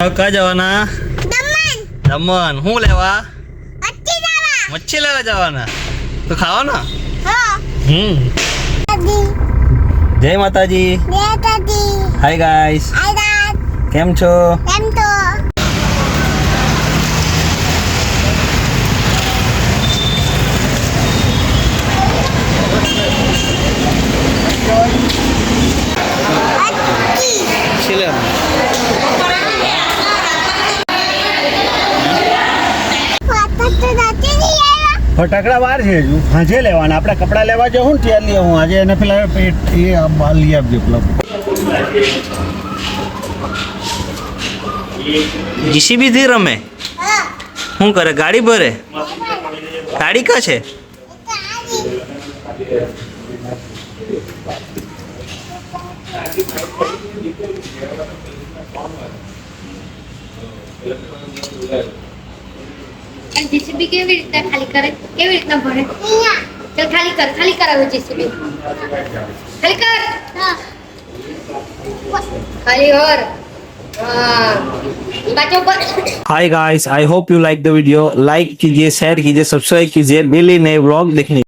હવે ક્યાં જવાના? દમણ. શું લેવા? મચ્છી લેવા જવાના. તો ખાવાના? જય માતાજી. Hi guys. કેમ છો? ફટાકડા વાર છે હજુ સાંજે લેવાના. આપણે કપડાં લેવા જવું ને ત્યાં લઈ આવું. આજે એને પેલા લઈ આપજો પેલા. જીસીબી થી રમે? શું કરે? ગાડી ભરે? ગાડી કા છે? जेसीबी केवी रीतना खाली करे केवी रीतना भरे चल खाली करावे जेसीबी खाली कर हां खाली और बच्चों पर hi guys, I hope you like the video. Like कीजिए, शेयर कीजिए, सब्सक्राइब कीजिए डेली नए व्लॉग देखने